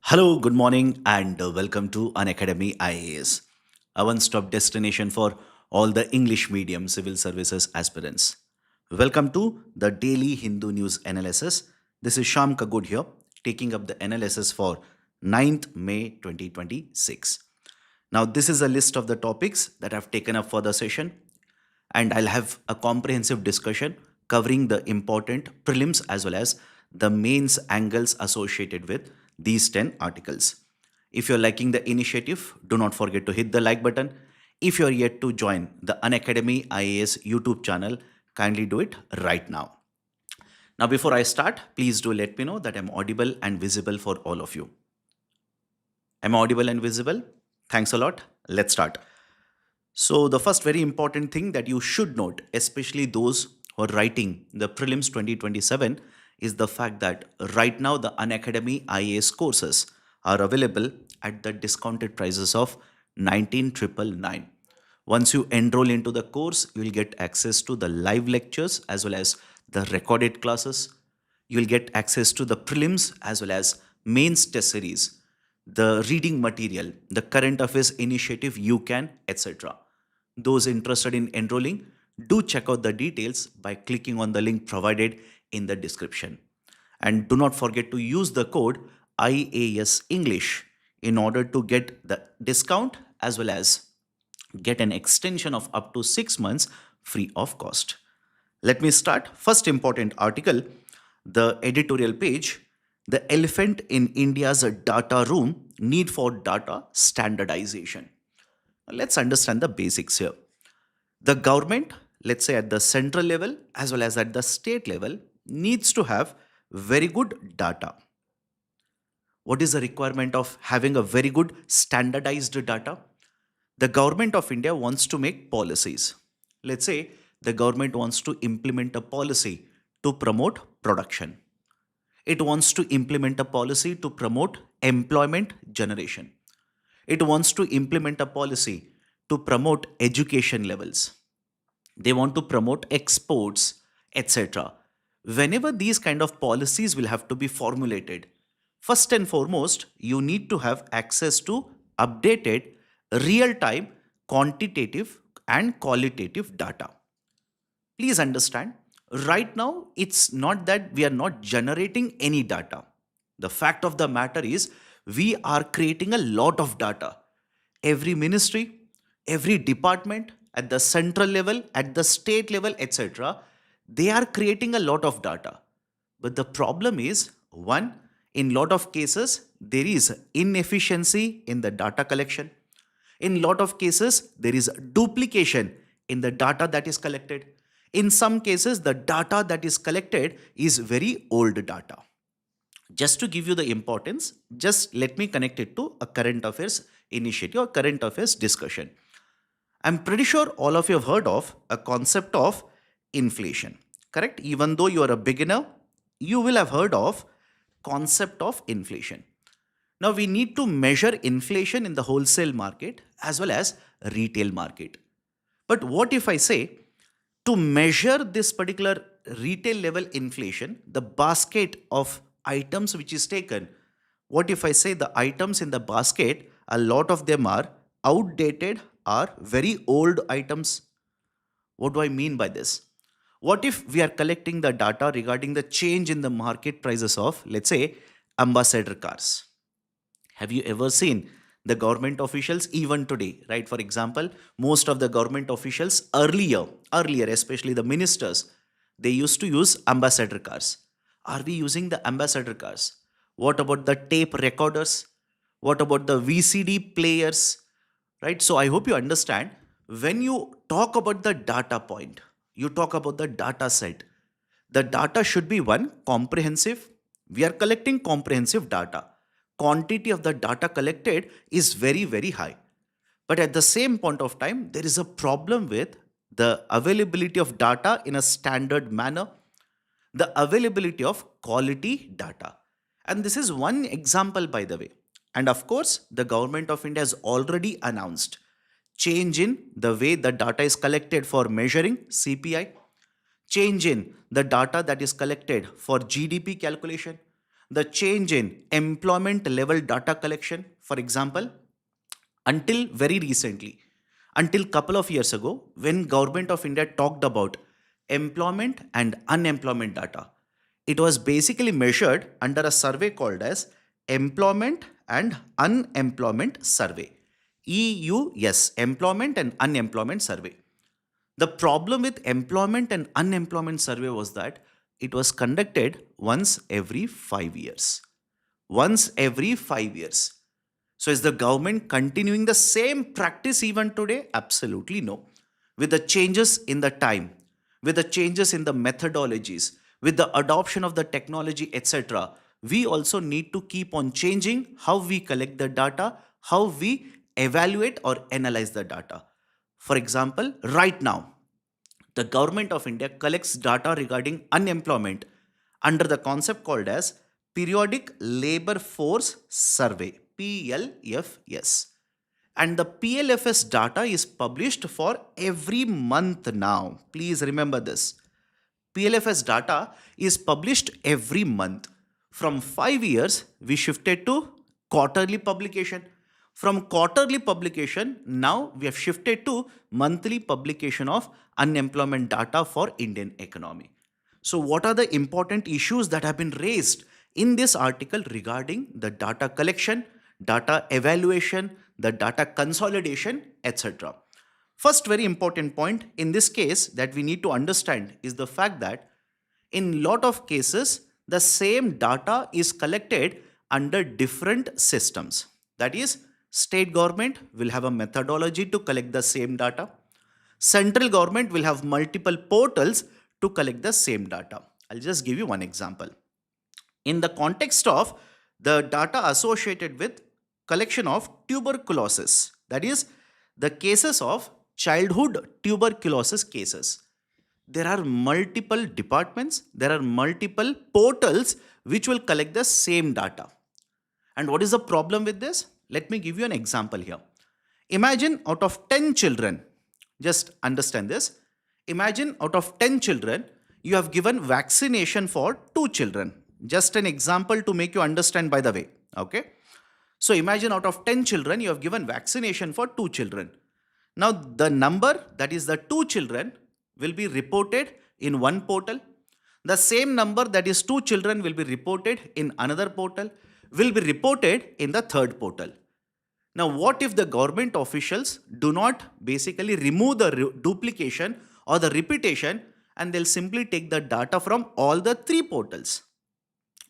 Hello, good morning, and welcome to Unacademy IAS, a one stop destination for all the English medium civil services aspirants. Welcome to the daily Hindu news analysis. This is Shyam Kaggod here, taking up the analysis for 9th May 2026. Now, this is a list of the topics that I've taken up for the session, and I'll have a comprehensive discussion covering the important prelims as well as the mains angles associated with these 10 articles. If you're liking the initiative, do not forget to hit the like button. If you're yet to join the Unacademy IAS YouTube channel, kindly do it right now. Now, before I start, please do let me know that I'm audible and visible for all of you. Am I audible and visible? Thanks a lot. Let's start. So, the first very important thing that you should note, especially those who are writing the prelims 2027, is the fact that right now the Unacademy IAS courses are available at the discounted prices of 19,999. Once you enroll into the course, you will get access to the live lectures as well as the recorded classes. You will get access to the prelims as well as mains test series, the reading material, the current affairs initiative you can, etc. Those interested in enrolling, do check out the details by clicking on the link provided in the description. And do not forget to use the code IAS English in order to get the discount as well as get an extension of up to 6 months free of cost. Let me start. First important article, the editorial page, the elephant in India's data room, need for data standardization. Let's understand the basics here. The government, let's say at the central level as well as at the state level, needs to have very good data. What is the requirement of having a very good standardized data? The government of India wants to make policies. Let's say the government wants to implement a policy to promote production. It wants to implement a policy to promote employment generation. It wants to implement a policy to promote education levels. They want to promote exports, etc. Whenever these kind of policies will have to be formulated, first and foremost, you need to have access to updated, real time, quantitative, and qualitative data. Please understand, right now, it's not that we are not generating any data. The fact of the matter is, we are creating a lot of data. Every ministry, every department, at the central level, at the state level, etc., they are creating a lot of data. But the problem is, one, in lot of cases, there is inefficiency in the data collection. In lot of cases, there is duplication in the data that is collected. In some cases, the data that is collected is very old data. Just to give you the importance, just let me connect it to a current affairs initiative or current affairs discussion. I'm pretty sure all of you have heard of a concept of inflation, correct? Even though you are a beginner, you will have heard of concept of inflation. Now we need to measure inflation in the wholesale market as well as retail market. But what if I say to measure this particular retail level inflation, the basket of items which is taken, what if I say the items in the basket, a lot of them are outdated, are very old items? What do I mean by this? What if we are collecting the data regarding the change in the market prices of, let's say, ambassador cars? Have you ever seen the government officials even today, right? For example, most of the government officials earlier, especially the ministers, they used to use ambassador cars. Are we using the ambassador cars? What about the tape recorders? What about the VCD players? Right? So I hope you understand, when you talk about the data point, you talk about the data set. The data should be one, comprehensive. We are collecting comprehensive data. Quantity of the data collected is very, very high. But at the same point of time, there is a problem with the availability of data in a standard manner, the availability of quality data. And this is one example, by the way. And of course, the government of India has already announced change in the way the data is collected for measuring CPI, change in the data that is collected for GDP calculation. the change in employment level data collection. For example, until very recently, until couple of years ago, when government of India talked about employment and unemployment data, it was basically measured under a survey called as employment and unemployment survey. EUS, employment and unemployment survey. The problem with employment and unemployment survey was that it was conducted once every 5 years. Once every 5 years. So is the government continuing the same practice even today? Absolutely no. With the changes in the time, with the changes in the methodologies, with the adoption of the technology, etc., we also need to keep on changing how we collect the data, how we evaluate or analyze the data. For example, right now, the government of India collects data regarding unemployment under the concept called as Periodic Labor Force Survey, PLFS. And the PLFS data is published for every month now. Please remember this. PLFS data is published every month. From 5 years, we shifted to quarterly publication. From quarterly publication, now we have shifted to monthly publication of unemployment data for Indian economy. So, what are the important issues that have been raised in this article regarding the data collection, data evaluation, the data consolidation, etc.? First, very important point in this case that we need to understand is the fact that in lot of cases, the same data is collected under different systems. That is, state government will have a methodology to collect the same data. Central government will have multiple portals to collect the same data. I'll just give you one example. In the context of the data associated with collection of tuberculosis, that is, the cases of childhood tuberculosis cases, there are multiple departments, there are multiple portals which will collect the same data. And what is the problem with this? Let me give you an example here. Imagine out of 10 children, just understand this. Imagine out of 10 children, you have given vaccination for 2 children. Just an example to make you understand, by the way. Okay. So imagine out of 10 children, you have given vaccination for 2 children. Now the number, that is the 2 children, will be reported in one portal. The same number, that is 2 children, will be reported in another portal, will be reported in the third portal. Now, what if the government officials do not basically remove the duplication or the repetition, and they'll simply take the data from all the 3 portals?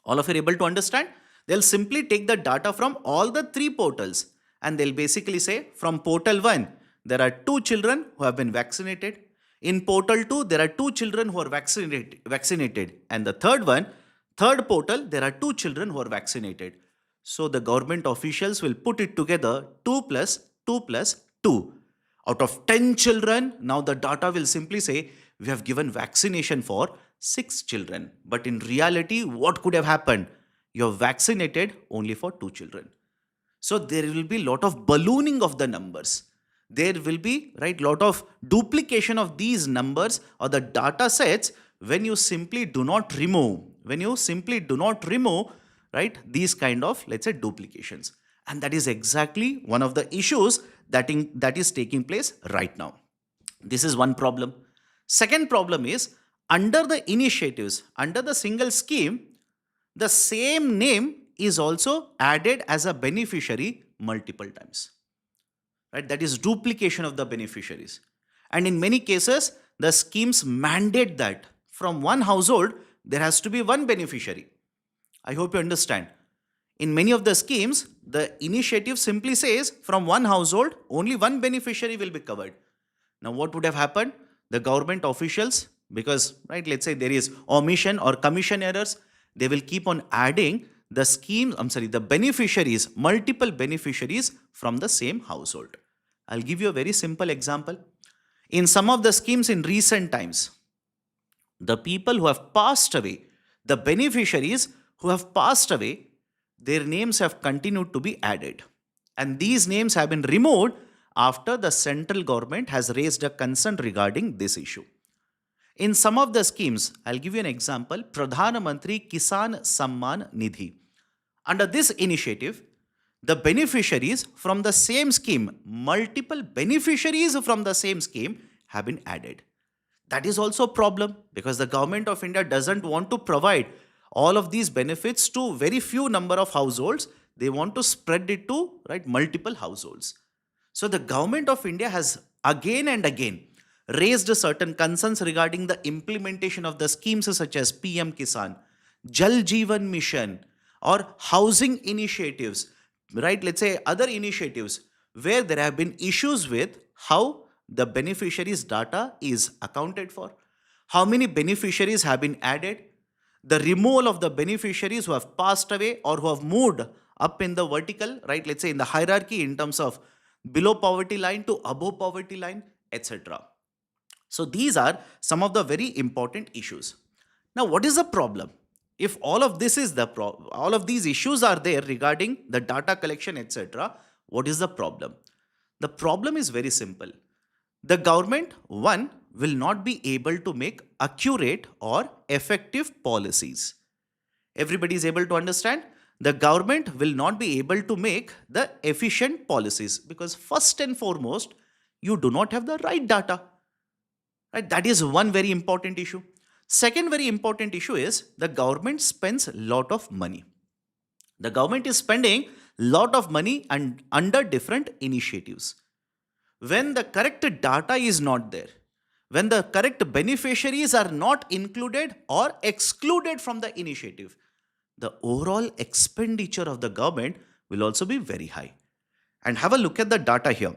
All of you are able to understand? They'll simply take the data from all the 3 portals, and they'll basically say from portal 1, there are 2 children who have been vaccinated. In portal 2, there are 2 children who are vaccinated. And the third portal, there are 2 children who are vaccinated. So the government officials will put it together 2 plus 2 plus 2. Out of 10 children, now the data will simply say we have given vaccination for 6 children. But in reality, what could have happened? You have vaccinated only for 2 children. So there will be a lot of ballooning of the numbers. There will be lot of duplication of these numbers or the data sets when you simply do not remove these kind of, let's say, duplications. And that is exactly one of the issues that is taking place right now. This is one problem. Second problem is, under the initiatives, under the single scheme, the same name is also added as a beneficiary multiple times. Right? That is duplication of the beneficiaries. And in many cases, the schemes mandate that from one household, there has to be one beneficiary. I hope you understand. In many of the schemes, the initiative simply says from one household, only one beneficiary will be covered. Now, what would have happened? The government officials, because, let's say there is omission or commission errors, they will keep on adding the beneficiaries, multiple beneficiaries from the same household. I'll give you a very simple example. In some of the schemes in recent times, the people who have passed away, the beneficiaries who have passed away, their names have continued to be added. And these names have been removed after the central government has raised a concern regarding this issue. In some of the schemes, I'll give you an example, Pradhan Mantri Kisan Samman Nidhi. Under this initiative, the beneficiaries from the same scheme, multiple beneficiaries from the same scheme have been added. That is also a problem because the government of India doesn't want to provide all of these benefits to very few number of households. They want to spread it to multiple households. So the government of India has again and again raised certain concerns regarding the implementation of the schemes such as PM Kisan, Jal Jeevan Mission, or housing initiatives, let's say other initiatives where there have been issues with how the beneficiaries' data is accounted for, how many beneficiaries have been added, the removal of the beneficiaries who have passed away or who have moved up in the vertical, let's say in the hierarchy in terms of below poverty line to above poverty line, etc. So these are some of the very important issues. Now, what is the problem? If all of this is all of these issues are there regarding the data collection, etc., what is the problem? The problem is very simple. The government, one, will not be able to make accurate or effective policies. Everybody is able to understand? The government will not be able to make the efficient policies because first and foremost, you do not have the right data. Right? That is one very important issue. Second very important issue is the government spends a lot of money. The government is spending a lot of money and under different initiatives. When the correct data is not there, when the correct beneficiaries are not included or excluded from the initiative, the overall expenditure of the government will also be very high. And have a look at the data here.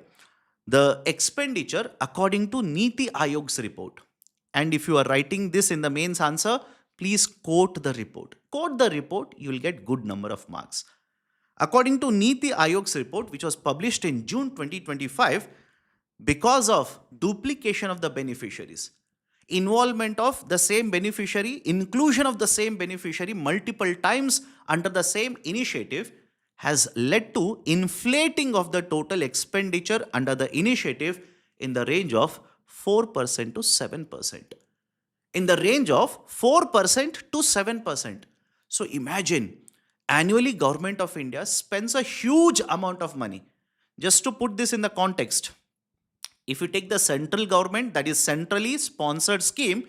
The expenditure according to NITI Aayog's report. And if you are writing this in the mains answer, please quote the report. Quote the report, you will get good number of marks. According to NITI Aayog's report, which was published in June 2025, because of duplication of the beneficiaries, involvement of the same beneficiary, inclusion of the same beneficiary multiple times under the same initiative has led to inflating of the total expenditure under the initiative in the range of 4% to 7%. In the range of 4% to 7%. So imagine, annually Government of India spends a huge amount of money. Just to put this in the context, if you take the central government, that is centrally sponsored scheme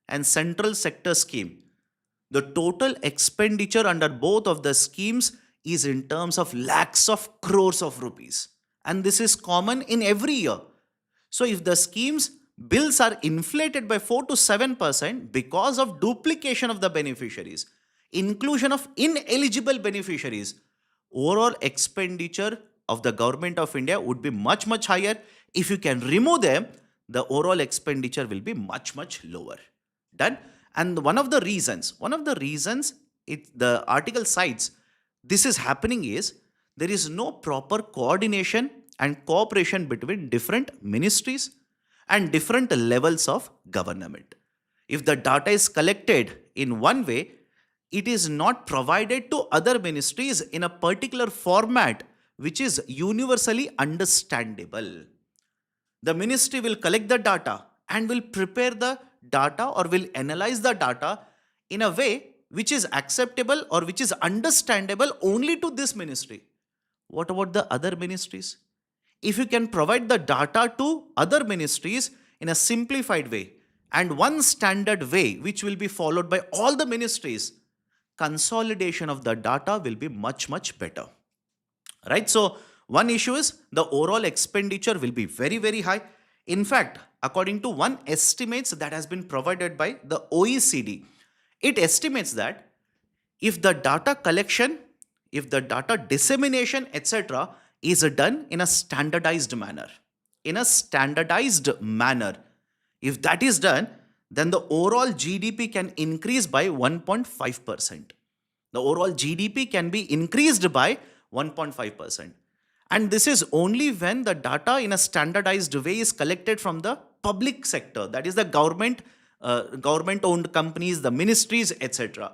and central sector scheme, the total expenditure under both of the schemes is in terms of lakhs of crores of rupees. And this is common in every year. So if the schemes bills are inflated by 4 to 7% because of duplication of the beneficiaries, inclusion of ineligible beneficiaries, overall expenditure of the government of India would be much, much higher. If you can remove them, the overall expenditure will be much, much lower. Done? And one of the reasons the article cites this is happening is there is no proper coordination and cooperation between different ministries and different levels of government. If the data is collected in one way, it is not provided to other ministries in a particular format which is universally understandable. The ministry will collect the data and will prepare the data or will analyze the data in a way which is acceptable or which is understandable only to this ministry. What about the other ministries? If you can provide the data to other ministries in a simplified way and one standard way which will be followed by all the ministries, consolidation of the data will be much, much better. Right? So one issue is the overall expenditure will be very, very high. In fact, according to one estimates that has been provided by the OECD, it estimates that if the data collection, if the data dissemination, etc., is done in a standardized manner, if that is done, then the overall GDP can increase by 1.5%. The overall GDP can be increased by 1.5%. And this is only when the data in a standardized way is collected from the public sector, that is the government-owned companies, the ministries, etc.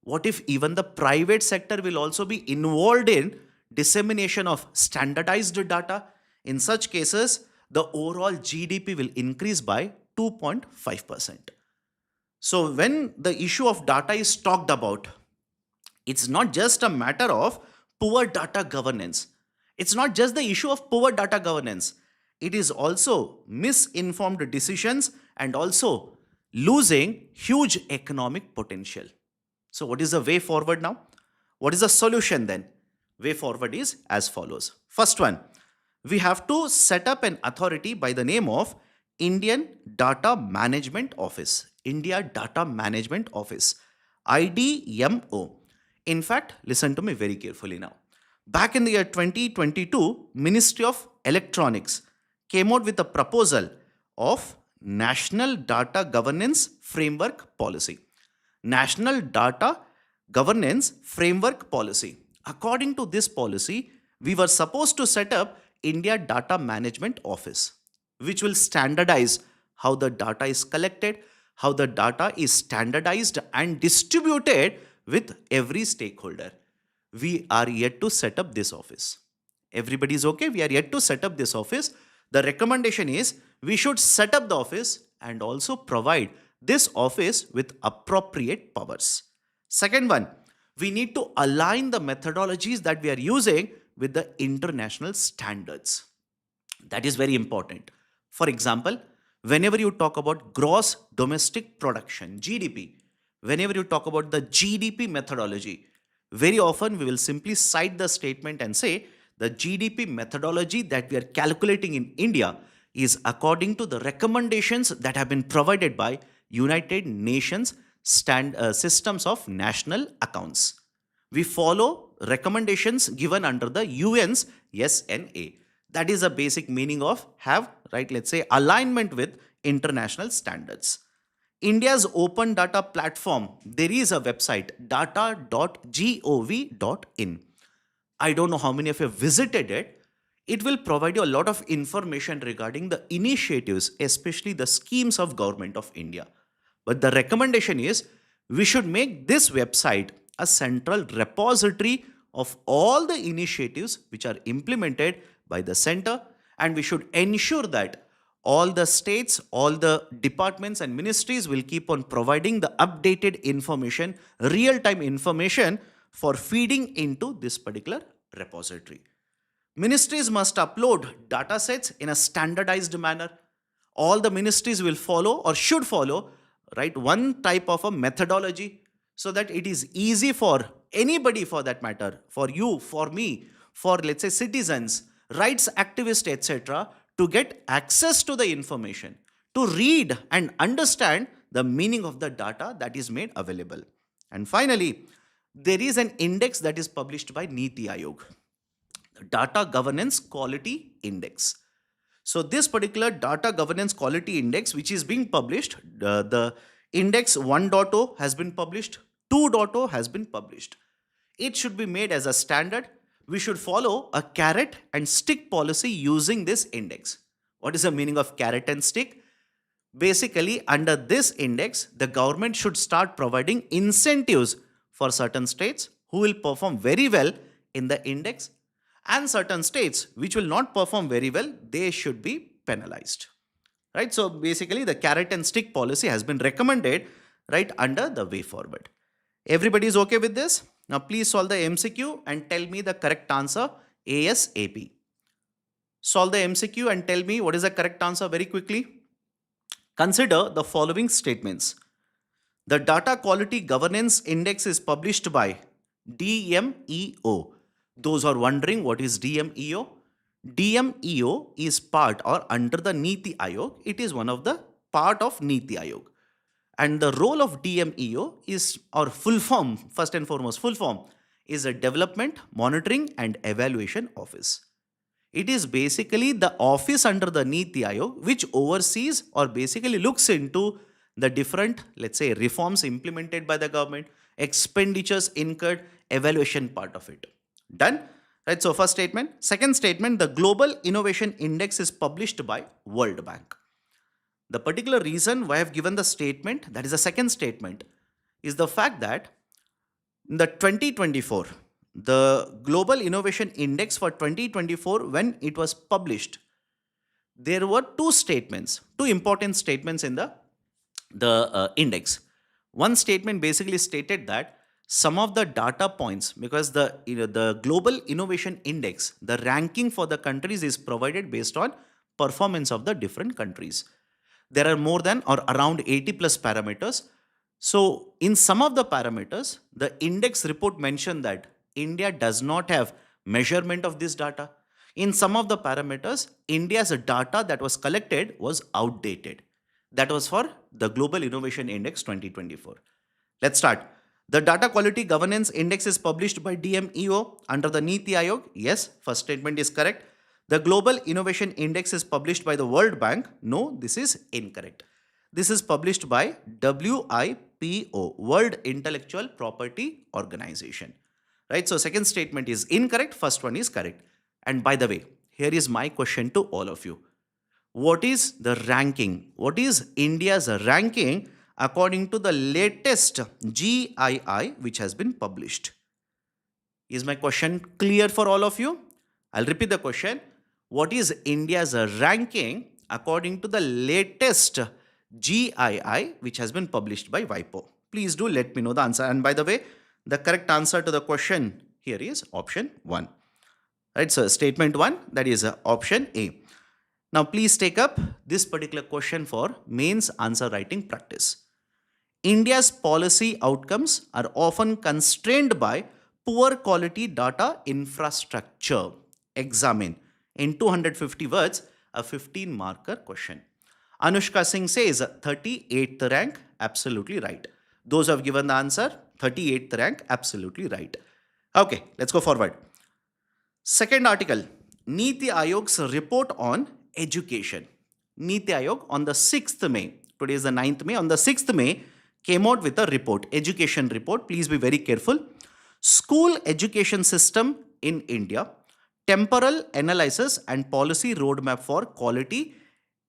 What if even the private sector will also be involved in dissemination of standardized data? In such cases, the overall GDP will increase by 2.5%. So when the issue of data is talked about, it's not just a matter of poor data governance. It's not just the issue of poor data governance. It is also misinformed decisions and also losing huge economic potential. So, what is the way forward now? What is the solution then? Way forward is as follows. First one, we have to set up an authority by the name of Indian Data Management Office. India Data Management Office. IDMO. In fact, listen to me very carefully now. Back in the year 2022, Ministry of Electronics came out with a proposal of National Data Governance Framework Policy. National Data Governance Framework Policy. According to this policy, we were supposed to set up India Data Management Office, which will standardize how the data is collected, how the data is standardized and distributed with every stakeholder. We are yet to set up this office. Everybody is okay? We are yet to set up this office. The recommendation is we should set up the office and also provide this office with appropriate powers. Second one, we need to align the methodologies that we are using with the international standards. That is very important. For example, whenever you talk about gross domestic production, GDP, whenever you talk about the GDP methodology, very often we will simply cite the statement and say the GDP methodology that we are calculating in India is according to the recommendations that have been provided by United Nations systems of national accounts. We follow recommendations given under the UN's SNA. That is a basic meaning of have, right, let's say alignment with international standards. India's open data platform, there is a website data.gov.in. I don't know how many of you have visited it. It will provide you a lot of information regarding the initiatives, especially the schemes of Government of India. But the recommendation is we should make this website a central repository of all the initiatives which are implemented by the center, and we should ensure that all the states, all the departments and ministries will keep on providing the updated information, real-time information for feeding into this particular repository. Ministries must upload data sets in a standardized manner. All the ministries will follow or should follow, right, one type of a methodology so that it is easy for anybody for that matter, for you, for me, for let's say citizens, rights activists, etc., to get access to the information, to read and understand the meaning of the data that is made available. And finally, there is an index that is published by NITI Aayog, Data Governance Quality Index. So this particular Data Governance Quality Index, which is being published, the index 1.0 has been published, 2.0 has been published. It should be made as a standard. We should follow a carrot and stick policy using this index. What is the meaning of carrot and stick? Basically, under this index, the government should start providing incentives for certain states who will perform very well in the index, and certain states which will not perform very well, they should be penalized. Right? So basically, the carrot and stick policy has been recommended right under the way forward. Everybody is okay with this? Now please solve the MCQ and tell me the correct answer ASAP. Solve the MCQ and tell me what is the correct answer very quickly. Consider the following statements. The Data Quality Governance Index is published by DMEO. Those who are wondering what is DMEO? DMEO is part or under the NITI Aayog. It is one of the part of NITI Aayog. And the role of DMEO is, or full form, first and foremost, full form is a Development, Monitoring and Evaluation Office. It is basically the office under the NITI Aayog which oversees or basically looks into the different, let's say, reforms implemented by the government, expenditures incurred, evaluation part of it. Done? Right, so first statement. Second statement, the Global Innovation Index is published by World Bank. The particular reason why I have given the statement, that is the second statement, is the fact that in the 2024, the Global Innovation Index for 2024, when it was published, there were two statements, two important statements in the index. One statement basically stated that some of the data points, because the global innovation index, the ranking for the countries is provided based on performance of the different countries. There are more than or around 80 plus parameters. So in some of the parameters, the index report mentioned that India does not have measurement of this data. In some of the parameters, India's data that was collected was outdated. That was for the Global Innovation Index 2024. Let's start. The Data Quality Governance Index is published by DMEO under the NITI Aayog. Yes, first statement is correct. The Global Innovation Index is published by the World Bank. No, this is incorrect. This is published by WIPO, World Intellectual Property Organization. Right? So second statement is incorrect. First one is correct. And by the way, here is my question to all of you. What is the ranking? What is India's ranking according to the latest GII which has been published? Is my question clear for all of you? I'll repeat the question. What is India's ranking according to the latest GII which has been published by WIPO? Please do let me know the answer. And by the way, the correct answer to the question here is option 1. Right, so statement 1, that is option A. Now please take up this particular question for mains answer writing practice. India's policy outcomes are often constrained by poor quality data infrastructure. Examine in 250 words a 15 marker question. Anushka Singh says 38th rank, absolutely right. Those who have given the answer, 38th rank, absolutely right. Okay, let's go forward. Second article, NITI Aayog's report on education. NITI Aayog on the 6th May, today is the 9th May, on the 6th May came out with a report, education report. Please be very careful. School education system in India, temporal analysis and policy roadmap for quality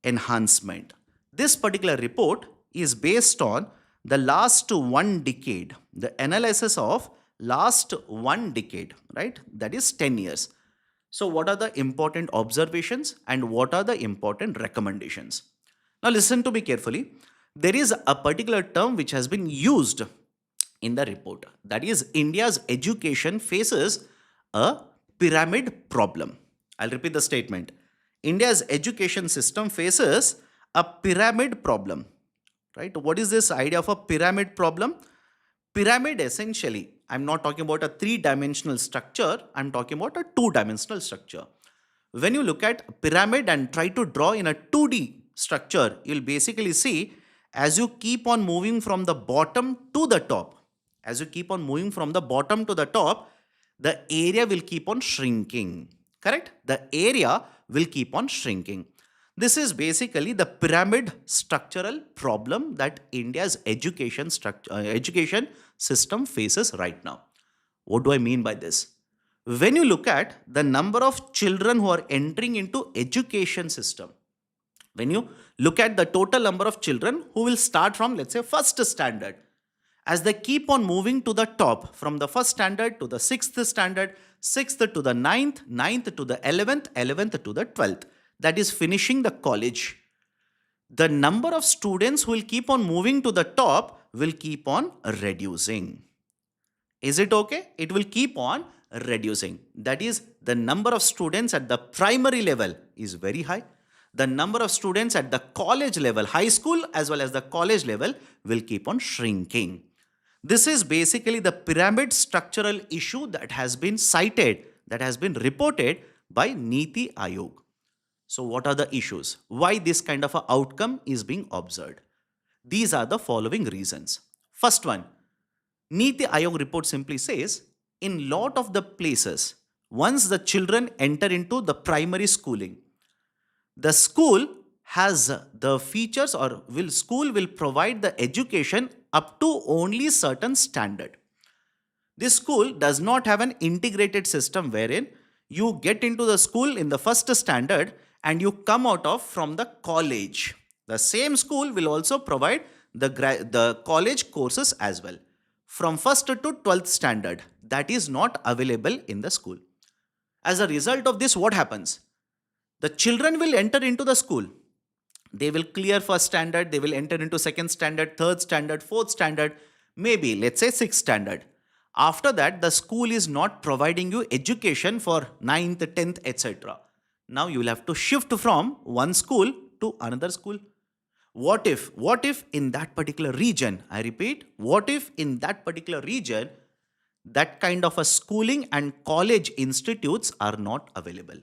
enhancement. This particular report is based on the last 1 decade, the analysis of last 1 decade, right? That is 10 years. So what are the important observations and what are the important recommendations? Now listen to me carefully. There is a particular term which has been used in the report. That is, India's education faces a pyramid problem. I'll repeat the statement. India's education system faces a pyramid problem. Right? What is this idea of a pyramid problem? Pyramid essentially, I'm not talking about a 3-dimensional structure, I'm talking about a 2-dimensional structure. When you look at pyramid and try to draw in a 2D structure, you'll basically see as you keep on moving from the bottom to the top, the area will keep on shrinking. Correct? The area will keep on shrinking. This is basically the pyramid structural problem that India's education system faces right now. What do I mean by this? When you look at the number of children who are entering into education system, when you look at the total number of children who will start from, let's say, first standard, as they keep on moving to the top, from the first standard to the 6th standard, 6th to the 9th, 9th to the 11th, 11th to the 12th, that is finishing the college. The number of students who will keep on moving to the top will keep on reducing. Is it okay? It will keep on reducing. That is, the number of students at the primary level is very high. The number of students at the college level, high school as well as the college level, will keep on shrinking. This is basically the pyramid structural issue that has been cited, that has been reported by NITI Aayog. So what are the issues? Why this kind of an outcome is being observed? These are the following reasons. First one, NITI Aayog report simply says, in lot of the places, once the children enter into the primary schooling, the school has the features school will provide the education up to only certain standard. This school does not have an integrated system wherein you get into the school in the first standard and you come out of from the college. The same school will also provide the college courses as well. From 1st to 12th standard, that is not available in the school. As a result of this, what happens? The children will enter into the school. They will clear first standard, they will enter into second standard, third standard, fourth standard, maybe let's say sixth standard. After that, the school is not providing you education for ninth, 10th, etc. Now you will have to shift from one school to another school. What if in that particular region, I repeat, what if in that particular region that kind of a schooling and college institutes are not available?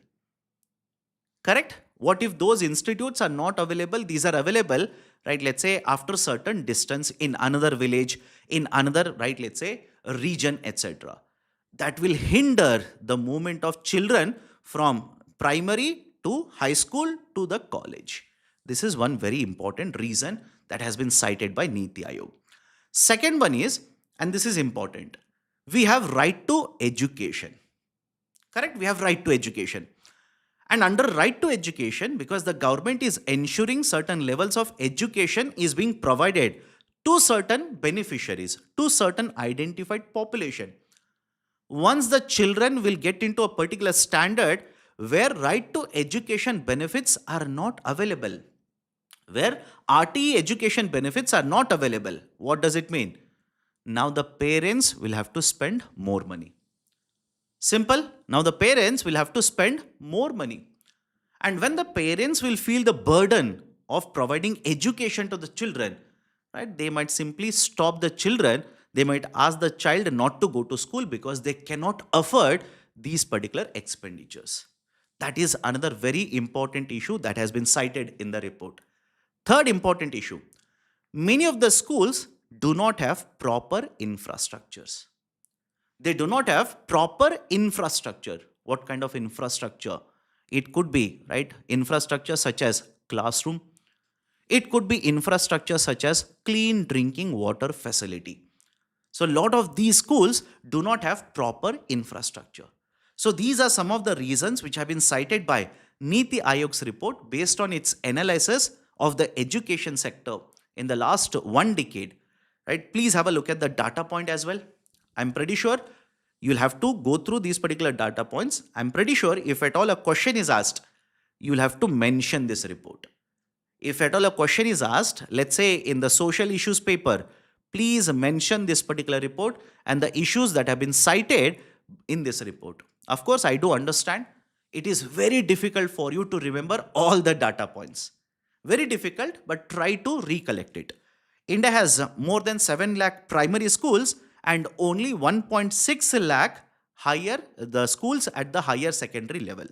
Correct? What if those institutes are not available? These are available, right? Let's say after certain distance in another village, in another, right? Let's say a region, etc. That will hinder the movement of children from primary to high school to the college. This is one very important reason that has been cited by NITI Aayog. Second one is, and this is important, we have right to education. Correct? We have right to education. And under right to education, because the government is ensuring certain levels of education is being provided to certain beneficiaries, to certain identified population. Once the children will get into a particular standard where right to education benefits are not available, where RTE education benefits are not available, what does it mean? Now the parents will have to spend more money. Simple. Now the parents will have to spend more money. And when the parents will feel the burden of providing education to the children, right, they might simply stop the children. They might ask the child not to go to school because they cannot afford these particular expenditures. That is another very important issue that has been cited in the report. Third important issue, many of the schools do not have proper infrastructures. They do not have proper infrastructure. What kind of infrastructure? It could be, right, infrastructure such as classroom. It could be infrastructure such as clean drinking water facility. So a lot of these schools do not have proper infrastructure. So these are some of the reasons which have been cited by NITI Aayog's report based on its analysis of the education sector in the last one decade. Right? Please have a look at the data point as well. I'm pretty sure you'll have to go through these particular data points. I'm pretty sure if at all a question is asked, you'll have to mention this report. If at all a question is asked, let's say in the social issues paper, please mention this particular report and the issues that have been cited in this report. Of course, I do understand it is very difficult for you to remember all the data points. Very difficult, but try to recollect it. India has more than 7 lakh primary schools and only 1.6 lakh higher the schools at the higher secondary level.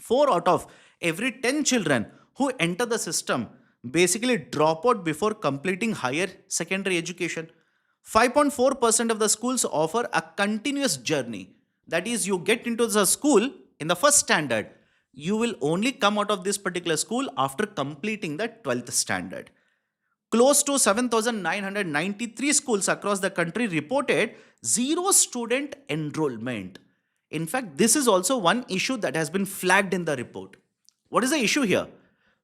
4 out of every 10 children who enter the system basically drop out before completing higher secondary education. 5.4% of the schools offer a continuous journey. That is, you get into the school in the first standard. You will only come out of this particular school after completing the 12th standard. Close to 7,993 schools across the country reported zero student enrollment. In fact, this is also one issue that has been flagged in the report. What is the issue here?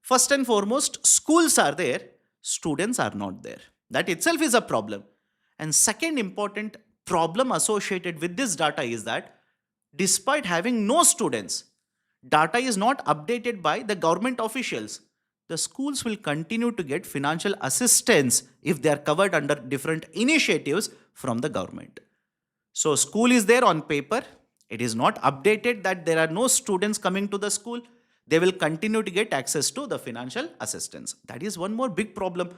First and foremost, schools are there, students are not there. That itself is a problem. And second important problem associated with this data is that despite having no students, data is not updated by the government officials. The schools will continue to get financial assistance if they are covered under different initiatives from the government. So school is there on paper. It is not updated that there are no students coming to the school. They will continue to get access to the financial assistance. That is one more big problem.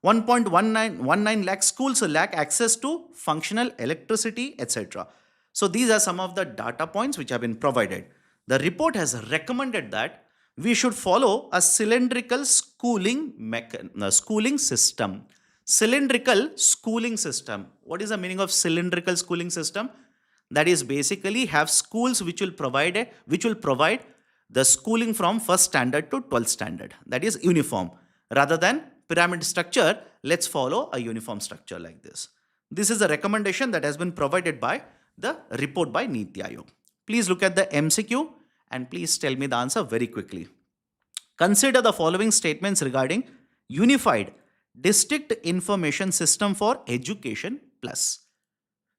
1.19 lakh schools lack access to functional electricity, etc. So these are some of the data points which have been provided. The report has recommended that we should follow a cylindrical schooling system. Cylindrical schooling system. What is the meaning of cylindrical schooling system? That is basically have schools which will provide the schooling from first standard to 12th standard. That is uniform. Rather than pyramid structure, let's follow a uniform structure like this. This is a recommendation that has been provided by the report by NITI Aayog. Please look at the MCQ and please tell me the answer very quickly. Consider the following statements regarding Unified District Information System for Education Plus.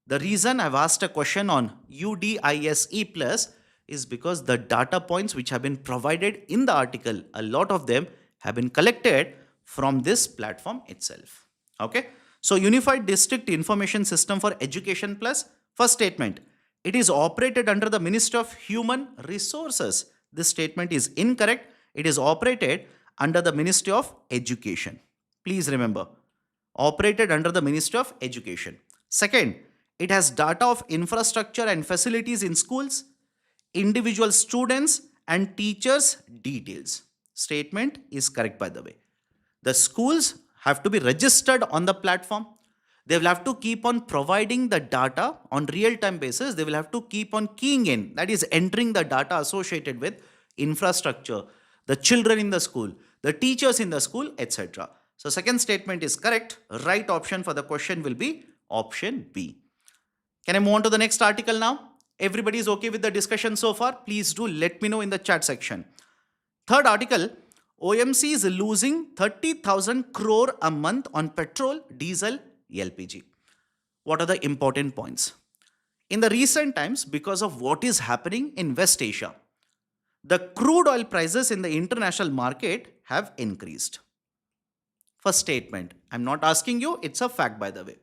The reason I've asked a question on UDISE Plus is because the data points which have been provided in the article, a lot of them have been collected from this platform itself. Okay. So Unified District Information System for Education Plus, first statement, it is operated under the Ministry of Human Resources. This statement is incorrect. It is operated under the Ministry of Education. Please remember, operated under the Ministry of Education. Second, it has data of infrastructure and facilities in schools, individual students and teachers details. Statement is correct, by the way. The schools have to be registered on the platform. They will have to keep on providing the data on real time basis. They will have to keep on keying in, that is entering the data associated with infrastructure, the children in the school, the teachers in the school, etc. So second statement is correct. Right option for the question will be option B. Can I move on to the next article now? Everybody is okay with the discussion so far? Please do let me know in the chat section. Third article, OMC is losing 30,000 crore a month on petrol, diesel, LPG. What are the important points? In the recent times, because of what is happening in West Asia, the crude oil prices in the international market have increased. First statement, I'm not asking you, it's a fact, by the way.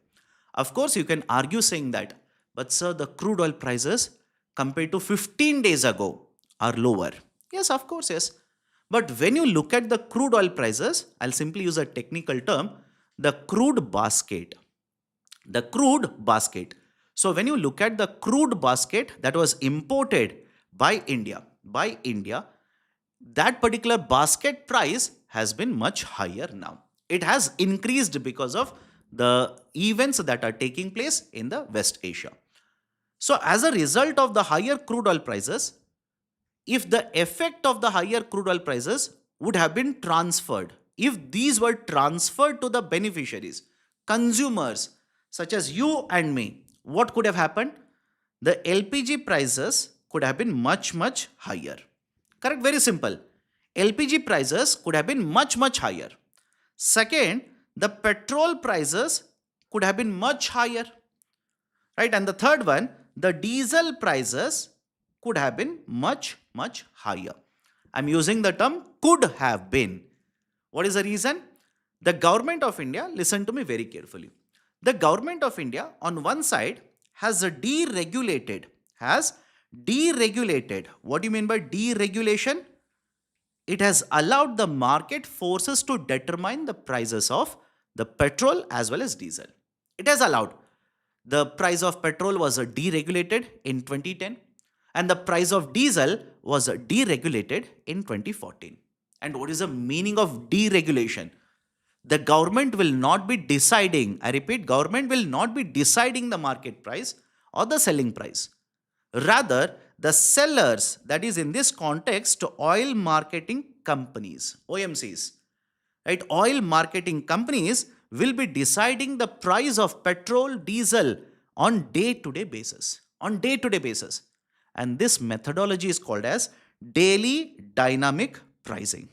Of course, you can argue saying that, but sir, the crude oil prices compared to 15 days ago are lower. Yes, of course, yes. But when you look at the crude oil prices, I'll simply use a technical term, the crude basket. The crude basket. So when you look at the crude basket that was imported by India, that particular basket price has been much higher now. It has increased because of the events that are taking place in the West Asia. So as a result of the higher crude oil prices, if the effect of the higher crude oil prices would have been transferred, if these were transferred to the beneficiaries, consumers such as you and me, what could have happened? The LPG prices could have been much, much higher. Correct? Very simple. LPG prices could have been much, much higher. Second, the petrol prices could have been much higher. Right? And the third one, the diesel prices could have been much, much higher. I'm using the term could have been. What is the reason? The government of India, listen to me very carefully. The government of India on one side has deregulated. What do you mean by deregulation? It has allowed the market forces to determine the prices of the petrol as well as diesel. It has allowed. The price of petrol was deregulated in 2010 and the price of diesel was deregulated in 2014. And what is the meaning of deregulation? The government will not be deciding, I repeat, government will not be deciding the market price or the selling price. Rather, the sellers, that is in this context, oil marketing companies, OMCs, right? Oil marketing companies will be deciding the price of petrol, diesel on day-to-day basis. And this methodology is called as daily dynamic pricing.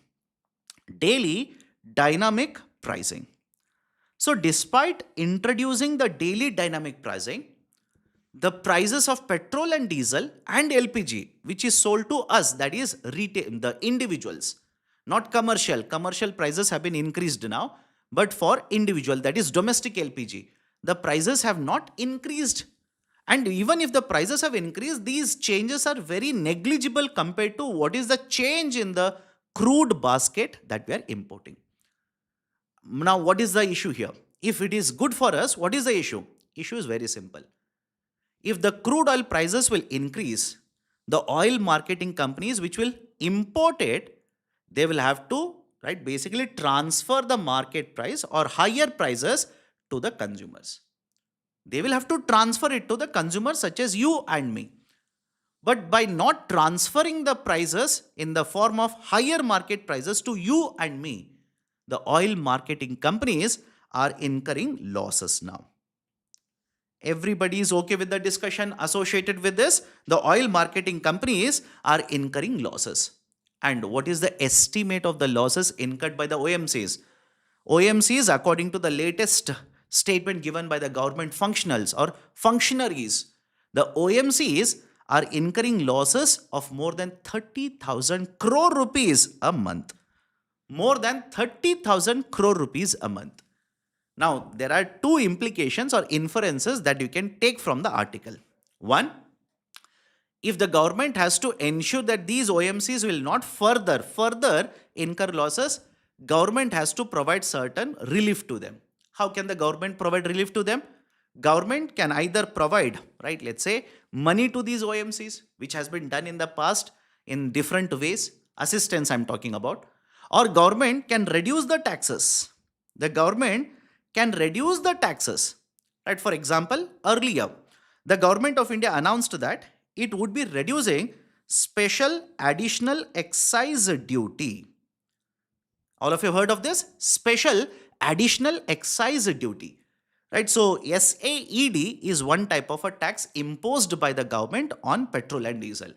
Daily dynamic pricing. So despite introducing the daily dynamic pricing, the prices of petrol and diesel and LPG, which is sold to us, that is retail, the individuals, not commercial. Commercial prices have been increased now, but for individual, that is domestic LPG, the prices have not increased. And even if the prices have increased, these changes are very negligible compared to what is the change in the crude basket that we are importing. Now, what is the issue here? If it is good for us, what is the issue? Issue is very simple. If the crude oil prices will increase, the oil marketing companies which will import it, they will have to, right, basically transfer the market price or higher prices to the consumers. They will have to transfer it to the consumers such as you and me. But by not transferring the prices in the form of higher market prices to you and me, the oil marketing companies are incurring losses now. Everybody is okay with the discussion associated with this? The oil marketing companies are incurring losses. And what is the estimate of the losses incurred by the OMCs? OMCs, according to the latest statement given by the government functionals or functionaries, the OMCs are incurring losses of more than 30,000 crore rupees a month. more than 30,000 crore rupees a month. Now, there are two implications or inferences that you can take from the article. One, if the government has to ensure that these OMCs will not further incur losses, government has to provide certain relief to them. How can the government provide relief to them? Government can either provide, right, let's say, money to these OMCs, which has been done in the past in different ways, assistance I'm talking about, or government can reduce the taxes. The government can reduce the taxes. Right? For example, earlier, the government of India announced that it would be reducing special additional excise duty. All of you have heard of this? Special additional excise duty. Right? So SAED is one type of a tax imposed by the government on petrol and diesel.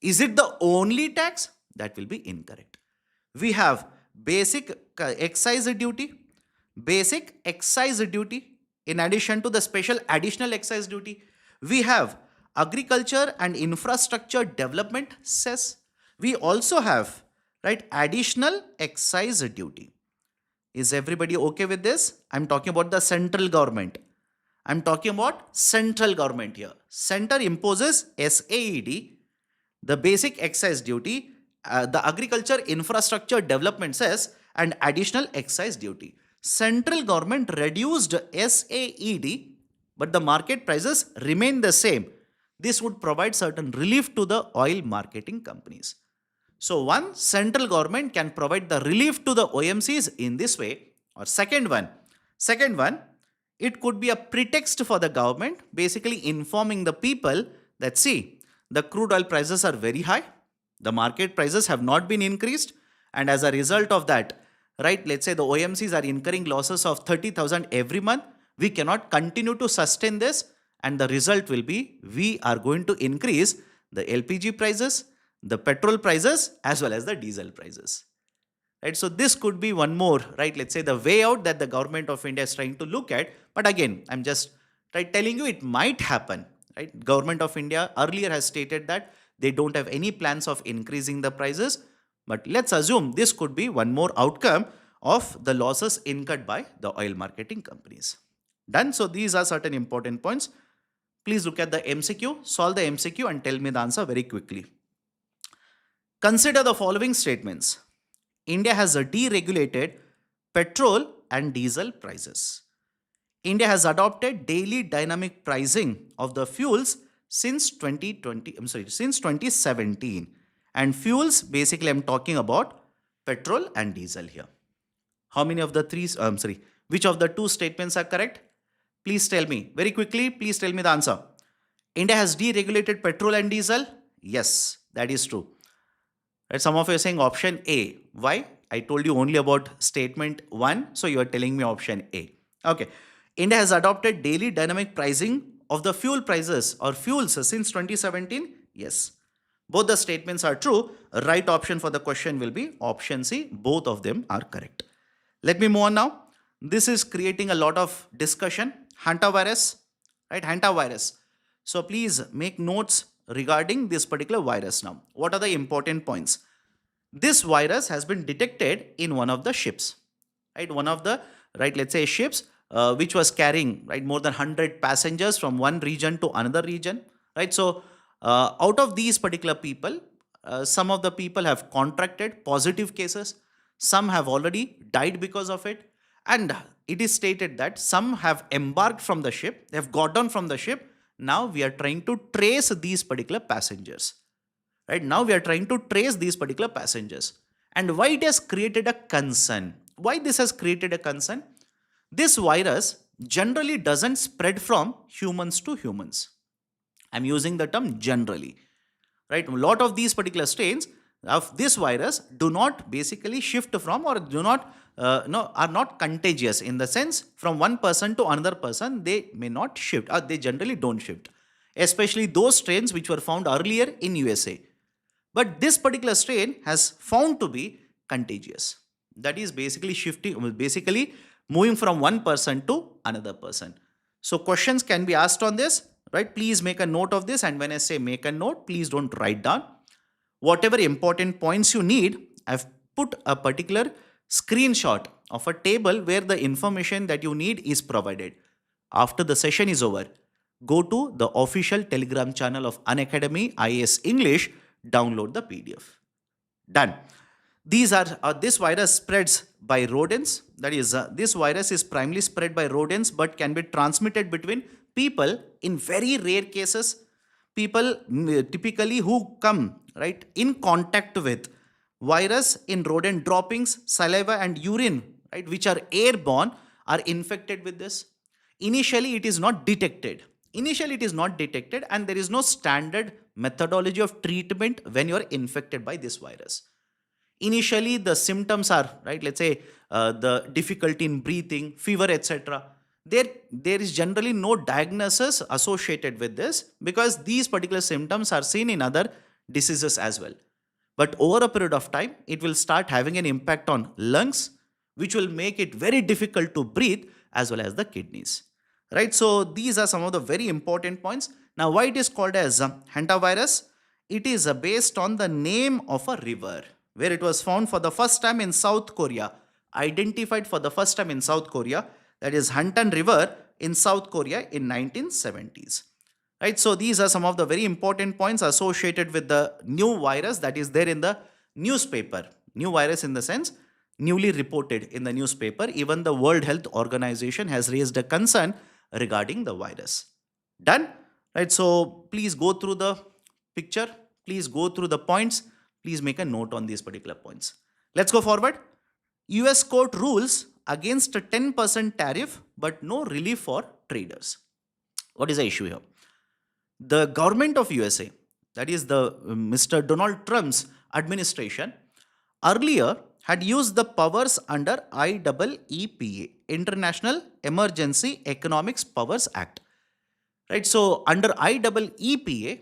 Is it the only tax? That will be incorrect. We have basic excise duty, in addition to the special additional excise duty. We have agriculture and infrastructure development cess. We also have, right, additional excise duty. Is everybody okay with this? I'm talking about the central government. I'm talking about central government here. Center imposes SAED, the basic excise duty, the agriculture infrastructure development cess, and additional excise duty. Central government reduced SAED, but the market prices remain the same. This would provide certain relief to the oil marketing companies. So one, central government can provide the relief to the OMCs in this way. Or second one, it could be a pretext for the government, basically informing the people that, see, the crude oil prices are very high, the market prices have not been increased, and as a result of that, right, let's say the OMCs are incurring losses of 30,000 every month. We cannot continue to sustain this, and the result will be we are going to increase the LPG prices, the petrol prices, as well as the diesel prices. Right? So this could be one more, right, let's say the way out that the government of India is trying to look at. But again, I'm just telling you it might happen. Right? Government of India earlier has stated that they don't have any plans of increasing the prices. But let's assume this could be one more outcome of the losses incurred by the oil marketing companies. Done? So these are certain important points. Please look at the MCQ, solve the MCQ and tell me the answer very quickly. Consider the following statements. India has deregulated petrol and diesel prices. India has adopted daily dynamic pricing of the fuels since 2017. And fuels, basically I'm talking about petrol and diesel here. How many of the which of the two statements are correct? Please tell me very quickly. Please tell me the answer. India has deregulated petrol and diesel. Yes, that is true. Right, some of you are saying option A. Why? I told you only about statement 1. So you are telling me option A. Okay. India has adopted daily dynamic pricing of the fuel prices or fuels since 2017. Yes. Both the statements are true. Right option for the question will be option C. Both of them are correct. Let me move on now. This is creating a lot of discussion. Hantavirus, right? Hantavirus. So please make notes regarding this particular virus now. What are the important points? This virus has been detected in one of the ships, right? One of the, right, let's say ships which was carrying, right, more than 100 passengers from one region to another region, right? So out of these particular people, some of the people have contracted positive cases. Some have already died because of it. And it is stated that some have embarked from the ship. They have got down from the ship. Now we are trying to trace these particular passengers. Right? Now we are trying to trace these particular passengers. And why it has created a concern? Why this has created a concern? This virus generally doesn't spread from humans to humans. I'm using the term generally. Right? A lot of these particular strains of this virus do not basically shift from or do not are not contagious in the sense from one person to another person. They may not shift or they generally don't shift, especially those strains which were found earlier in USA. But this particular strain has found to be contagious. That is basically moving from one person to another person. So questions can be asked on this, right? Please make a note of this. And when I say make a note, please don't write down. Whatever important points you need, I've put a particular screenshot of a table where the information that you need is provided. After the session is over, go to the official Telegram channel of Unacademy IAS English, download the PDF. Done. This virus spreads by rodents. That is, this virus is primarily spread by rodents, but can be transmitted between people in very rare cases. People typically who come right in contact with virus in rodent droppings, saliva, and urine, right, which are airborne, are infected with this. Initially, it is not detected. And there is no standard methodology of treatment when you are infected by this virus. Initially, the symptoms are, right, let's say the difficulty in breathing, fever, etc. There is generally no diagnosis associated with this because these particular symptoms are seen in other diseases as well. But over a period of time, it will start having an impact on lungs, which will make it very difficult to breathe, as well as the kidneys. Right? So these are some of the very important points. Now, why it is called as Hantavirus? It is based on the name of a river where it was found for the first time in South Korea, identified for the first time in South Korea, that is Hantan River in South Korea in 1970s. Right, so these are some of the very important points associated with the new virus that is there in the newspaper. New virus in the sense newly reported in the newspaper. Even the World Health Organization has raised a concern regarding the virus. Done? Right, so please go through the picture. Please go through the points. Please make a note on these particular points. Let's go forward. US court rules against a 10% tariff but no relief for traders. What is the issue here? The government of USA, that is the Mr. Donald Trump's administration, earlier had used the powers under IEEPA, International Emergency Economics Powers Act. Right, so under IEEPA,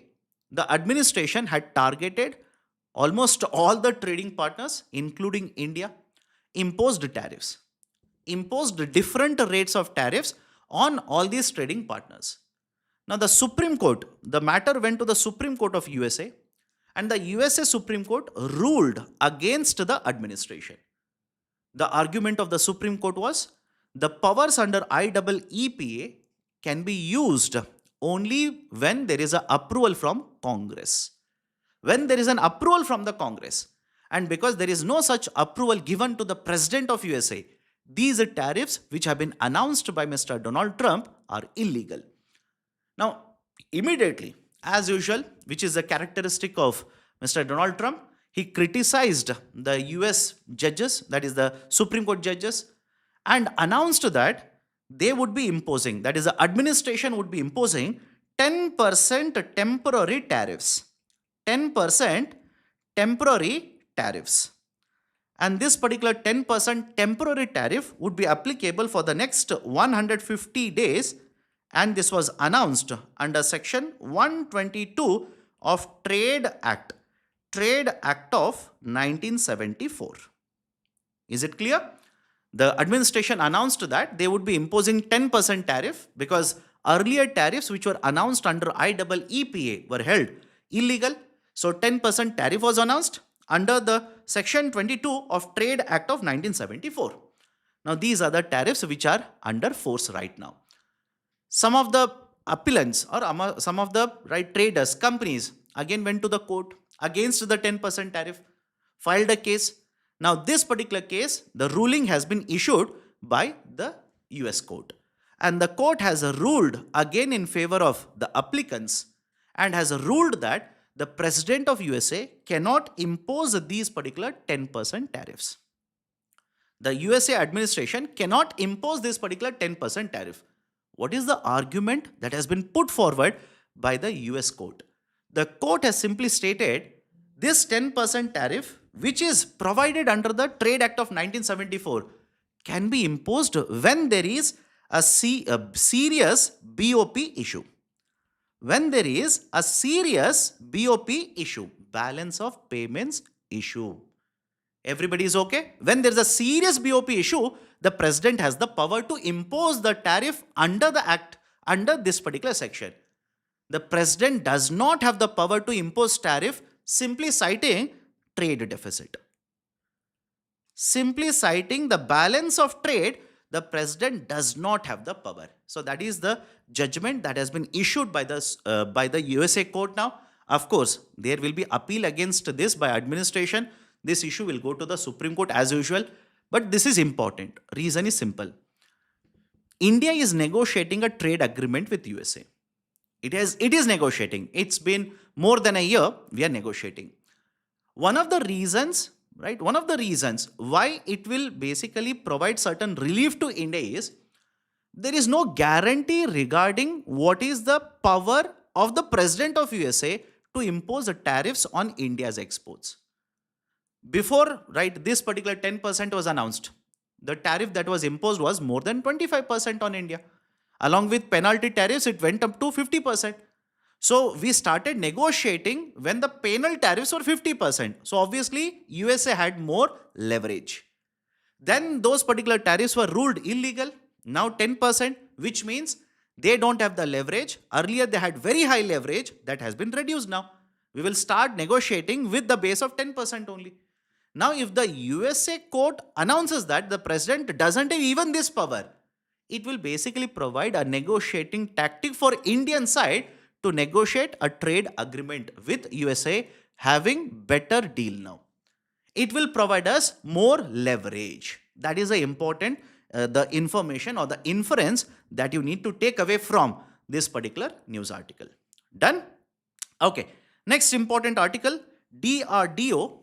the administration had targeted almost all the trading partners, including India, imposed tariffs, imposed different rates of tariffs on all these trading partners. Now, the Supreme Court, the matter went to the Supreme Court of USA, and the USA Supreme Court ruled against the administration. The argument of the Supreme Court was the powers under IEEPA can be used only when there is an approval from Congress. When there is an approval from the Congress, and because there is no such approval given to the President of USA, these tariffs which have been announced by Mr. Donald Trump are illegal. Now, immediately, as usual, which is a characteristic of Mr. Donald Trump, he criticized the US judges, that is the Supreme Court judges, and announced that they would be imposing, that is the administration would be imposing 10% temporary tariffs. 10% temporary tariffs. And this particular 10% temporary tariff would be applicable for the next 150 days, and this was announced under section 122 of Trade Act of 1974. Is it clear? The administration announced that they would be imposing 10% tariff because earlier tariffs which were announced under IEEPA were held illegal. So 10% tariff was announced under the section 22 of Trade Act of 1974. Now these are the tariffs which are under force right now. Some of the appellants or some of the traders, companies again went to the court against the 10% tariff, filed a case. Now this particular case, the ruling has been issued by the US court. And the court has ruled again in favor of the applicants and has ruled that the President of USA cannot impose these particular 10% tariffs. The USA administration cannot impose this particular 10% tariff. What is the argument that has been put forward by the US court? The court has simply stated this 10% tariff, which is provided under the Trade Act of 1974, can be imposed when there is a serious BOP issue. When there is a serious BOP issue, balance of payments issue. Everybody is okay? When there is a serious BOP issue, the president has the power to impose the tariff under the act, under this particular section. The president does not have the power to impose tariff simply citing trade deficit. simply citing the balance of trade, the president does not have the power. So that is the judgment that has been issued by the USA court now. Of course, there will be appeal against this by administration. This issue will go to the Supreme Court as usual. But this is important. Reason is simple. India is negotiating a trade agreement with USA. It is negotiating. It's been more than a year we are negotiating. One of the reasons, right? One of the reasons why it will basically provide certain relief to India is there is no guarantee regarding what is the power of the president of USA to impose the tariffs on India's exports. Before, right, this particular 10% was announced, the tariff that was imposed was more than 25% on India. Along with penalty tariffs, it went up to 50%. So we started negotiating when the penal tariffs were 50%. So obviously, USA had more leverage. Then those particular tariffs were ruled illegal. Now 10%, which means they don't have the leverage. Earlier, they had very high leverage. That has been reduced now. We will start negotiating with the base of 10% only. Now, if the USA court announces that the president doesn't have even this power, it will basically provide a negotiating tactic for Indian side to negotiate a trade agreement with USA having better deal now. It will provide us more leverage. That is the important the information or the inference that you need to take away from this particular news article. Done? Okay. Next important article, DRDO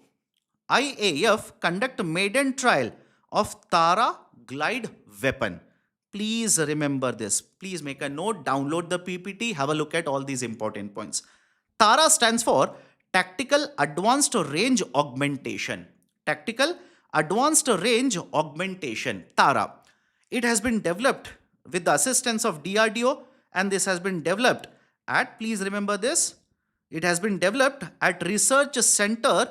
IAF conduct maiden trial of Tara glide weapon. Please remember this. Please make a note, download the PPT, have a look at all these important points. Tara stands for Tactical Advanced Range Augmentation. Tactical Advanced Range Augmentation, Tara. It has been developed with the assistance of DRDO, and this has been developed at, please remember this, it has been developed at Research Center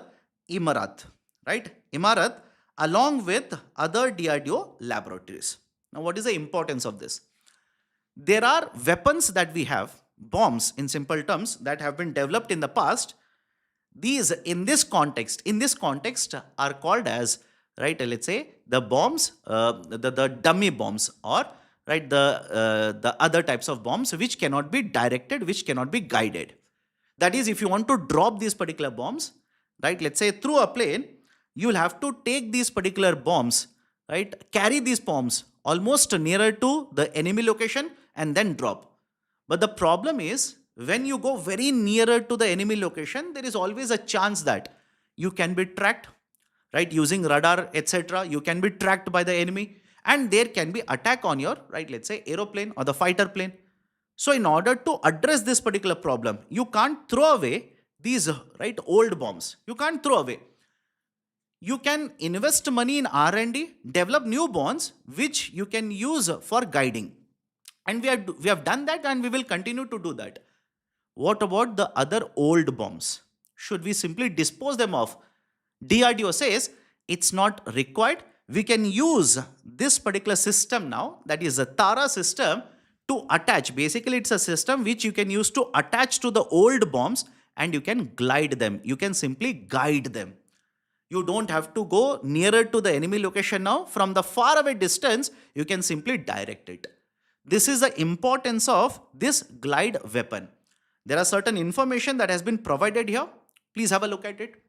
Imarat, right? Imarat, along with other DRDO laboratories. Now, what is the importance of this? There are weapons that we have, bombs in simple terms, that have been developed in the past. These, in this context, are called as, right, let's say, the bombs, the dummy bombs, or, right, the other types of bombs which cannot be directed, which cannot be guided. That is, if you want to drop these particular bombs, right, let's say through a plane, you will have to take these particular bombs, right, carry these bombs almost nearer to the enemy location and then drop. But the problem is, when you go very nearer to the enemy location, there is always a chance that you can be tracked, right, using radar, etc. You can be tracked by the enemy, and there can be attack on your, right, let's say, aeroplane or the fighter plane. So in order to address this particular problem, you can't throw away these, right, old bombs. You can't throw away. You can invest money in R&D, develop new bombs which you can use for guiding. And we have done that, and we will continue to do that. What about the other old bombs? Should we simply dispose them off? DRDO says it's not required. We can use this particular system now, that is the Tara system, to attach. Basically, it's a system which you can use to attach to the old bombs, and you can glide them. You can simply guide them. You don't have to go nearer to the enemy location now. From the far away distance, you can simply direct it. This is the importance of this glide weapon. There are certain information that has been provided here. Please have a look at it.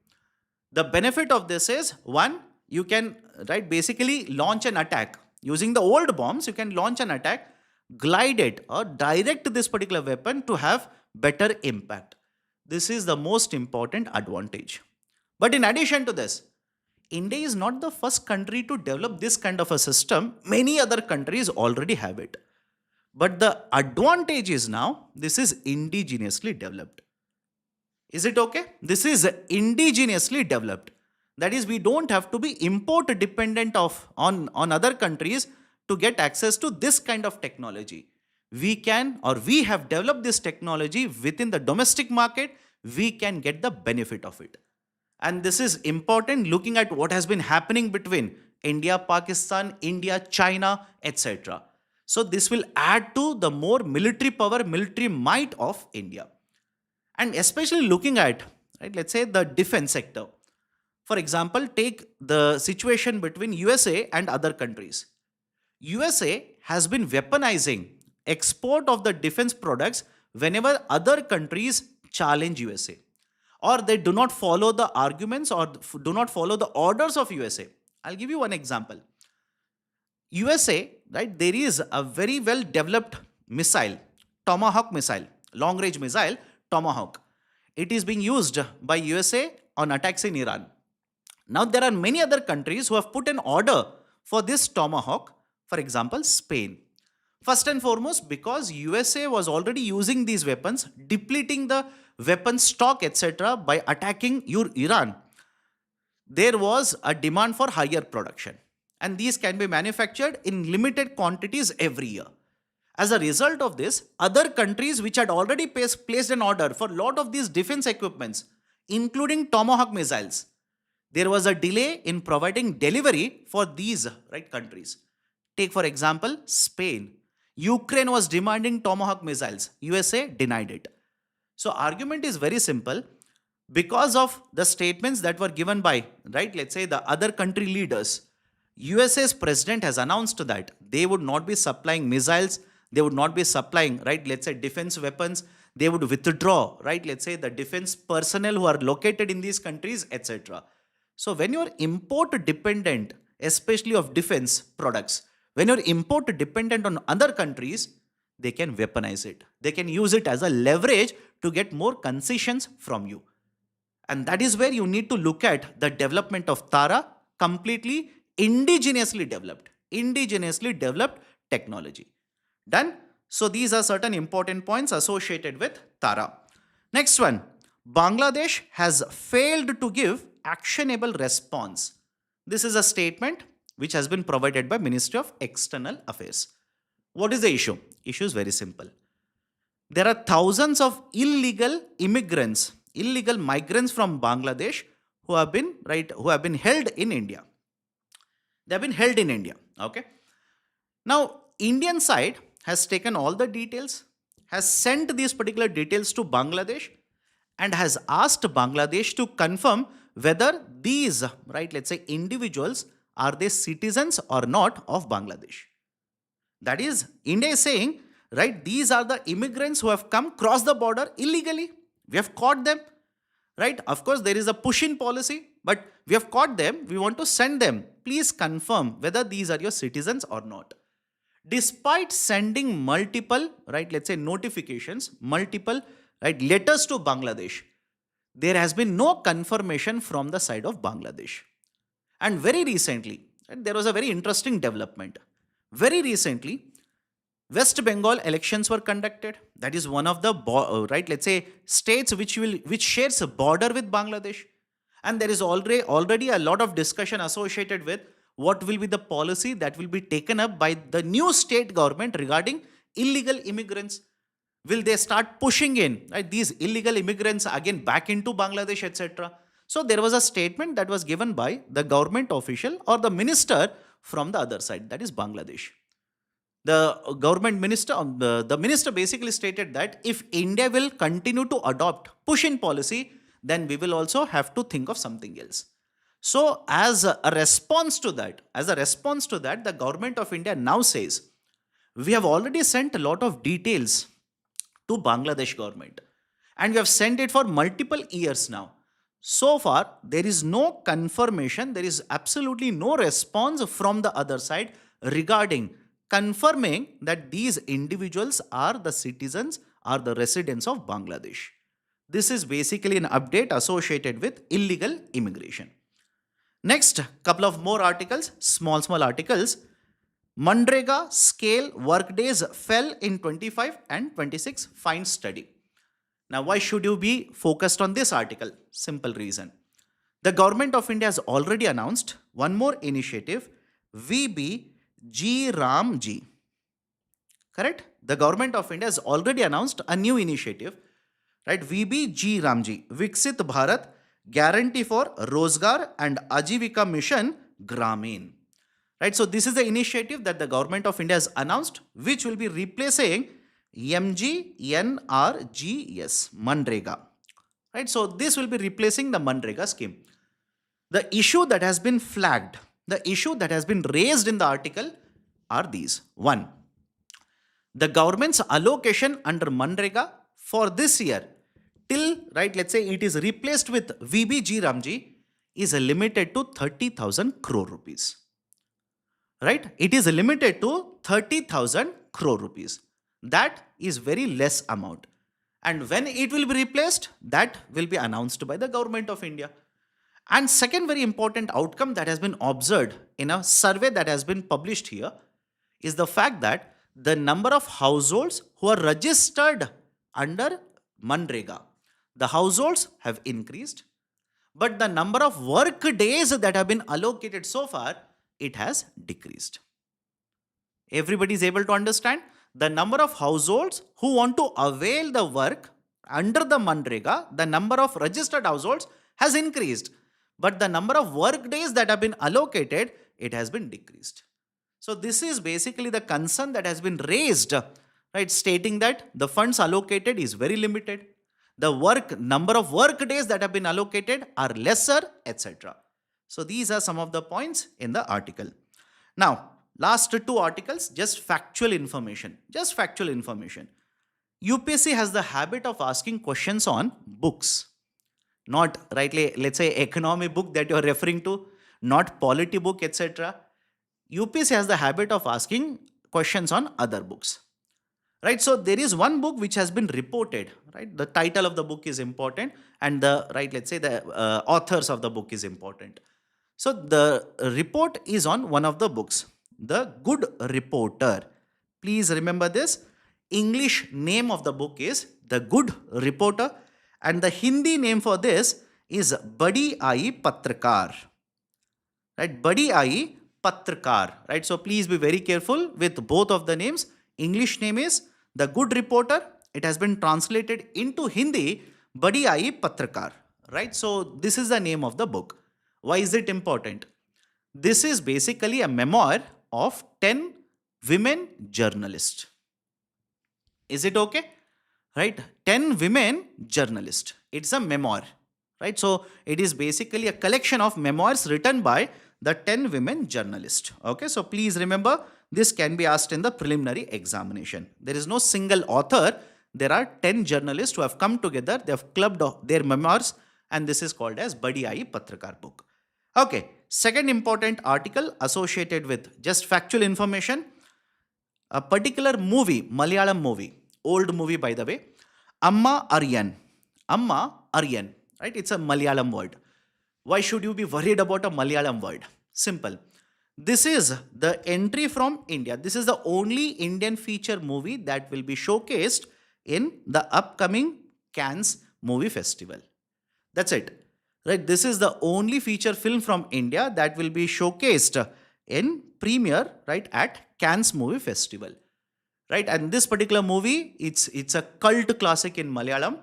The benefit of this is, one, you can, right, basically launch an attack. Using the old bombs, you can launch an attack, glide it, or direct this particular weapon to have better impact. This is the most important advantage. But in addition to this, India is not the first country to develop this kind of a system. Many other countries already have it. But the advantage is now, this is indigenously developed. Is it okay? This is indigenously developed. That is, we don't have to be import dependent on other countries to get access to this kind of technology. We can, or we have developed this technology within the domestic market. We can get the benefit of it. And this is important looking at what has been happening between India, Pakistan, India, China, etc. So this will add to the more military power, military might of India. And especially looking at, right, let's say the defense sector. For example, take the situation between USA and other countries. USA has been weaponizing export of the defense products whenever other countries challenge USA, or they do not follow the arguments or do not follow the orders of USA. I'll give you one example. USA, right, there is a very well developed missile, Tomahawk missile, long range missile, Tomahawk. It is being used by USA on attacks in Iran. Now, there are many other countries who have put an order for this Tomahawk, for example, Spain. First and foremost, because USA was already using these weapons, depleting the weapon stock, etc., by attacking Iran, there was a demand for higher production. And these can be manufactured in limited quantities every year. As a result of this, other countries which had already placed an order for a lot of these defense equipments, including Tomahawk missiles, there was a delay in providing delivery for these countries. Take, for example, Spain. Ukraine was demanding Tomahawk missiles. USA denied it. So argument is very simple. Because of the statements that were given by, let's say the other country leaders, USA's president has announced that they would not be supplying missiles, they would not be supplying, let's say defense weapons, they would withdraw, let's say the defense personnel who are located in these countries, etc. So when you're import dependent, especially of defense products, when you're import dependent on other countries, they can weaponize it. They can use it as a leverage to get more concessions from you. And that is where you need to look at the development of Tara, completely indigenously developed technology. Done? So these are certain important points associated with Tara. Next one, Bangladesh has failed to give actionable response. This is a statement which has been provided by Ministry of External Affairs. What is the issue? Issue is very simple. There are thousands of illegal migrants from Bangladesh who have been held in India. They have been held in India. Okay. Now, Indian side has taken all the details, has sent these particular details to Bangladesh, and has asked Bangladesh to confirm whether these, let's say individuals, are they citizens or not of Bangladesh. That is, India is saying, these are the immigrants who have come cross the border illegally. We have caught them. Of course, there is a push-in policy, but we have caught them. We want to send them. Please confirm whether these are your citizens or not. Despite sending multiple, let's say notifications, multiple, letters to Bangladesh, there has been no confirmation from the side of Bangladesh. And very recently, there was a very interesting development. Very recently, West Bengal elections were conducted. That is one of the, let's say, states which shares a border with Bangladesh. And there is already a lot of discussion associated with what will be the policy that will be taken up by the new state government regarding illegal immigrants. Will they start pushing in these illegal immigrants again back into Bangladesh, etc.? So there was a statement that was given by the government official or the minister from the other side, that is Bangladesh. The government minister, the minister basically stated that if India will continue to adopt push-in policy, then we will also have to think of something else. So as a response to that, the government of India now says, we have already sent a lot of details to Bangladesh government, and we have sent it for multiple years now. So far, there is no confirmation, there is absolutely no response from the other side regarding confirming that these individuals are the citizens, are the residents of Bangladesh. This is basically an update associated with illegal immigration. Next, couple of more articles, small articles. MGNREGA scale workdays fell in 25 and 26, find study. Now, why should you be focused on this article? Simple reason. The government of India has already announced one more initiative, VBGRAMG. Correct? The government of India has already announced a new initiative, VBGRAMG, Viksit Bharat, Guarantee for Rozgar and Ajivika Mission Gramin. So this is the initiative that the government of India has announced, which will be replacing MGNREGS, MGNREGA. So this will be replacing the MGNREGA scheme. The issue that has been flagged, the issue that has been raised in the article are these. One, the government's allocation under Manrega for this year till, right, let's say it is replaced with VBG Ramji, is limited to 30,000 crore rupees. Right? It is limited to 30,000 crore rupees. That is very less amount. And when it will be replaced, that will be announced by the government of India. And second very important outcome that has been observed in a survey that has been published here is the fact that the number of households who are registered under Manrega, the households have increased, but the number of work days that have been allocated so far, it has decreased. Everybody is able to understand? The number of households who want to avail the work under the Manrega, the number of registered households has increased, but the number of work days that have been allocated, it has been decreased. So this is basically the concern that has been raised, right, stating that the funds allocated is very limited. The number of work days that have been allocated are lesser, etc. So these are some of the points in the article. Now, last two articles, just factual information. Just factual information. UPSC has the habit of asking questions on books. Not, rightly, let's say, economy book that you are referring to, not polity book, etc. UPSC has the habit of asking questions on other books. Right, so there is one book which has been reported, right? The title of the book is important and the, right, let's say the authors of the book is important. So the report is on one of the books, The Good Reporter. Please remember this. English name of the book is The Good Reporter and the Hindi name for this is Badi Aayi Patrakar. Right, Badi Aayi Patrakar. Right, so please be very careful with both of the names. English name is The Good Reporter. It has been translated into Hindi, Badi Aayi Patrakar. Right, so this is the name of the book. Why is it important? This is basically a memoir of 10 women journalists. Is it okay? Right, 10 women journalists. It's a memoir. Right, so it is basically a collection of memoirs written by the 10 women journalists. Okay, so please remember, this can be asked in the preliminary examination. There is no single author. There are 10 journalists who have come together. They have clubbed their memoirs and this is called as Badi Aayi Patrakar book. Okay, second important article associated with just factual information. A particular movie, Malayalam movie, old movie by the way, Amma Ariyan. Amma Ariyan, right? It's a Malayalam word. Why should you be worried about a Malayalam word? Simple. This is the entry from India. This is the only Indian feature movie that will be showcased in the upcoming Cannes Movie Festival. That's it. Right? This is the only feature film from India that will be showcased in premiere, right, at Cannes Movie Festival. Right? And this particular movie, it's a cult classic in Malayalam.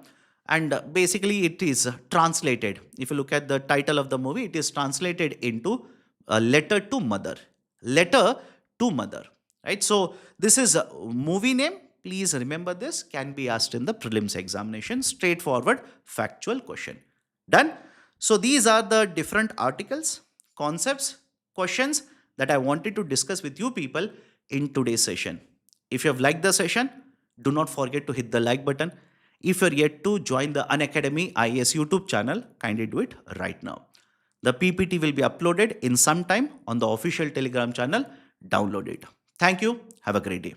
And basically it is translated. If you look at the title of the movie, it is translated into a letter to mother. Letter to mother. Right? So this is a movie name. Please remember this. Can be asked in the prelims examination. Straightforward factual question. Done? So these are the different articles, concepts, questions that I wanted to discuss with you people in today's session. If you have liked the session, do not forget to hit the like button. If you're yet to join the Unacademy IAS YouTube channel, kindly do it right now. The PPT will be uploaded in some time on the official Telegram channel. Download it. Thank you. Have a great day.